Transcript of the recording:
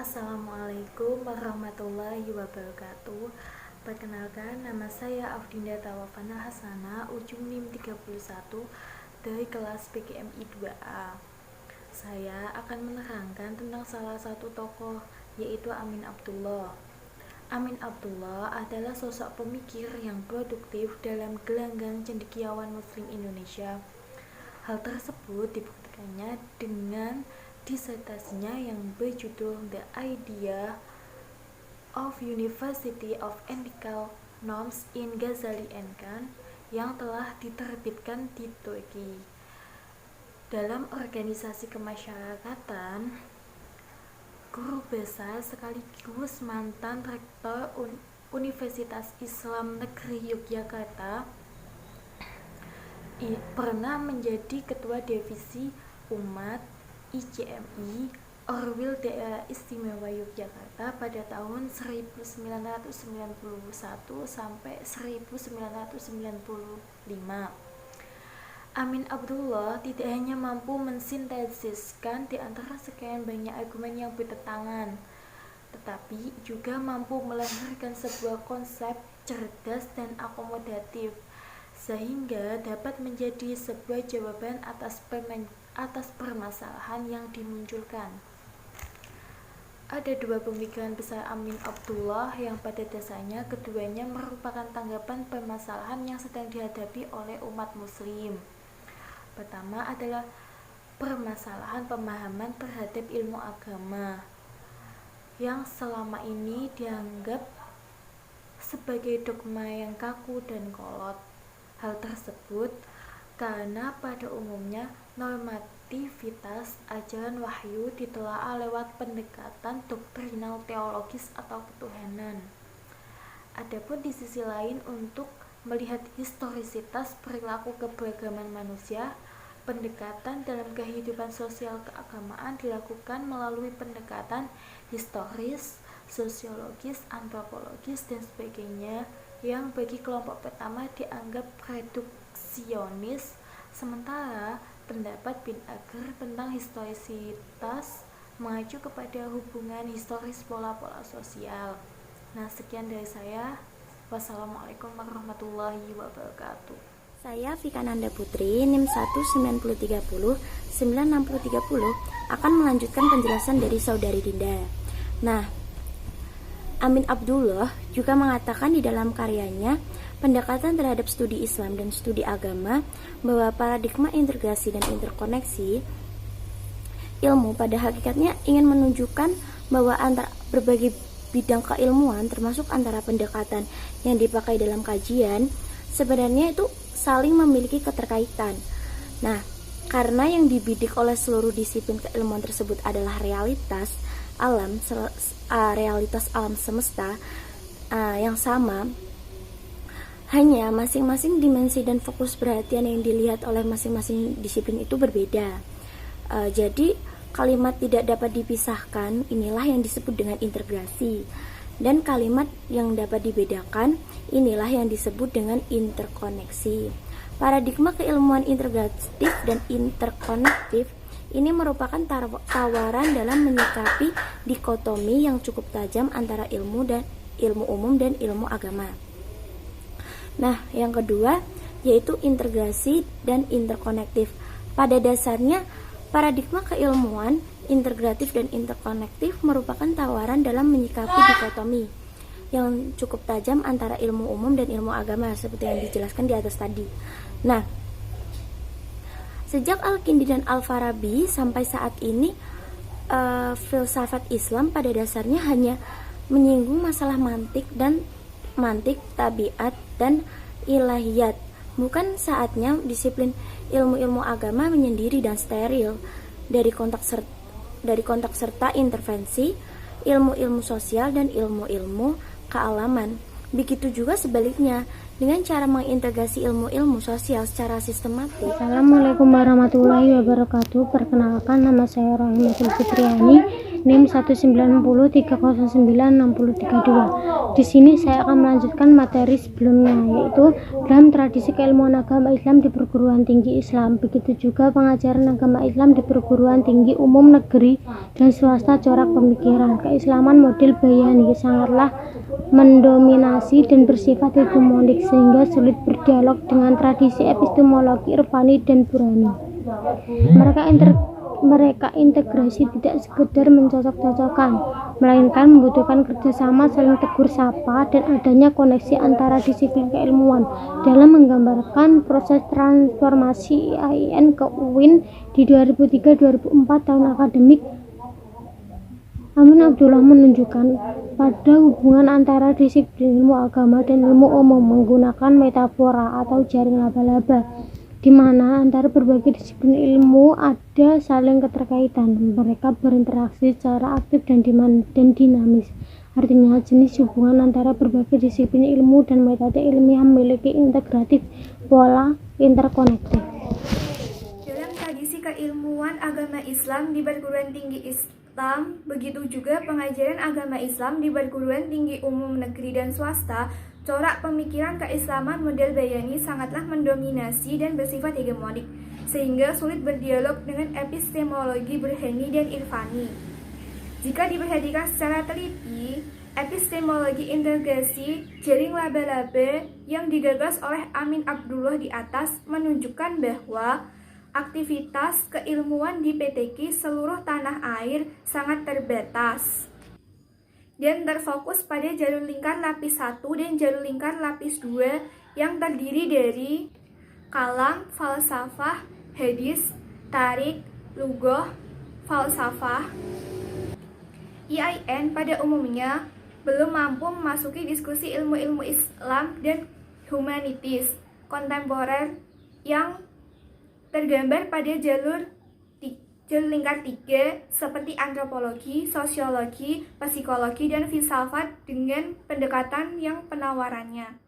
Assalamualaikum warahmatullahi wabarakatuh. Perkenalkan, nama saya Afdinda Tawafana Hasana, ujung NIM 31 dari kelas PGMI 2A. Saya akan menerangkan tentang salah satu tokoh, yaitu Amin Abdullah. Amin Abdullah adalah sosok pemikir yang produktif dalam gelanggang cendekiawan Muslim Indonesia. Hal tersebut dibuktikannya dengan disertasinya yang berjudul The Idea of University of Ethical Norms in Ghazali and Khan yang telah diterbitkan di Turki. Dalam organisasi kemasyarakatan, guru besar sekaligus mantan rektor Universitas Islam Negeri Yogyakarta pernah menjadi ketua divisi umat ICMI Orwil Daerah Istimewa Yogyakarta pada tahun 1991 sampai 1995. Amin Abdullah tidak hanya mampu mensintesiskan di antara sekian banyak argumen yang bertentangan, tetapi juga mampu melahirkan sebuah konsep cerdas dan akomodatif sehingga dapat menjadi sebuah jawaban atas permasalahan yang dimunculkan. Ada dua pemikiran besar Amin Abdullah yang pada dasarnya keduanya merupakan tanggapan permasalahan yang sedang dihadapi oleh umat muslim. Pertama adalah permasalahan pemahaman terhadap ilmu agama yang selama ini dianggap sebagai dogma yang kaku dan kolot. Hal tersebut karena pada umumnya normativitas ajaran wahyu ditelaah lewat pendekatan doktrinal teologis atau ketuhanan. Adapun di sisi lain, untuk melihat historisitas perilaku keberagaman manusia, pendekatan dalam kehidupan sosial keagamaan dilakukan melalui pendekatan historis, sosiologis, antropologis, dan sebagainya yang bagi kelompok pertama dianggap reduksionis, sementara pendapat bin Agar tentang historisitas mengacu kepada hubungan historis pola-pola sosial. Nah, sekian dari saya. Wassalamualaikum warahmatullahi wabarakatuh. Saya Vika Nanda Putri, NIM 19030 akan melanjutkan penjelasan dari Saudari Dinda. Nah, Amin Abdullah juga mengatakan di dalam karyanya Pendekatan terhadap studi Islam dan studi agama bahwa paradigma integrasi dan interkoneksi ilmu pada hakikatnya ingin menunjukkan bahwa antara berbagai bidang keilmuan termasuk antara pendekatan yang dipakai dalam kajian sebenarnya itu saling memiliki keterkaitan. Nah, karena yang dibidik oleh seluruh disiplin keilmuan tersebut adalah realitas alam semesta yang sama, hanya masing-masing dimensi dan fokus perhatian yang dilihat oleh masing-masing disiplin itu berbeda. Jadi kalimat tidak dapat dipisahkan inilah yang disebut dengan integrasi, dan kalimat yang dapat dibedakan inilah yang disebut dengan interkoneksi. Paradigma keilmuan integratif dan interkonektif ini merupakan tawaran dalam menyikapi dikotomi yang cukup tajam antara ilmu umum dan ilmu agama. Nah, yang kedua yaitu integrasi dan interkonektif. Pada dasarnya, paradigma keilmuan integratif dan interkonektif merupakan tawaran dalam menyikapi dikotomi yang cukup tajam antara ilmu umum dan ilmu agama seperti yang dijelaskan di atas tadi. Nah, sejak Al-Kindi dan Al-Farabi sampai saat ini, filsafat Islam pada dasarnya hanya menyinggung masalah mantik, tabiat, dan ilahiyat. Bukan saatnya disiplin ilmu-ilmu agama menyendiri dan steril dari kontak serta intervensi ilmu-ilmu sosial dan ilmu-ilmu kealaman. Begitu juga sebaliknya dengan cara mengintegrasi ilmu-ilmu sosial secara sistematis. Assalamualaikum warahmatullahi wabarakatuh. Perkenalkan, nama saya Rohimatul Fitriani, NIM 190309632. Di sini saya akan melanjutkan materi sebelumnya, yaitu dalam tradisi keilmuan agama Islam di perguruan tinggi Islam. Begitu juga pengajaran agama Islam di perguruan tinggi umum negeri dan swasta. Corak pemikiran keislaman model Bayani sangatlah mendominasi dan bersifat hegemonik sehingga sulit berdialog dengan tradisi epistemologi Irfani dan Burani. Mereka integrasi tidak sekedar mencocok-cocokkan, melainkan membutuhkan kerjasama, saling tegur sapa, dan adanya koneksi antara disiplin keilmuan dalam menggambarkan proses transformasi IAIN ke UIN di 2003-2004 tahun akademik. Amin Abdullah menunjukkan pada hubungan antara disiplin ilmu agama dan ilmu umum menggunakan metafora atau jaring laba-laba, di mana antara berbagai disiplin ilmu ada saling keterkaitan. Mereka berinteraksi secara aktif dan dinamis. Artinya, jenis hubungan antara berbagai disiplin ilmu dan metode ilmiah memiliki integratif pola interkonektif. Dalam tradisi keilmuan agama Islam di perguruan tinggi Islam, begitu juga pengajaran agama Islam di perguruan tinggi umum negeri dan swasta, corak pemikiran keislaman model Bayani sangatlah mendominasi dan bersifat hegemonik, sehingga sulit berdialog dengan epistemologi Burhani dan Irfani. Jika diperhatikan secara teliti, epistemologi integrasi jaring laba-laba yang digagas oleh Amin Abdullah di atas menunjukkan bahwa aktivitas keilmuan di PTQ seluruh tanah air sangat terbatas dan terfokus pada jalur lingkar lapis 1 dan jalur lingkar lapis 2 yang terdiri dari kalam, falsafah, hadis, tarik, lughah, falsafah. IAIN pada umumnya belum mampu memasuki diskusi ilmu-ilmu Islam dan humanitis kontemporer yang tergambar pada jalur lingkar 3 seperti antropologi, sosiologi, psikologi, dan filsafat dengan pendekatan yang penawarannya.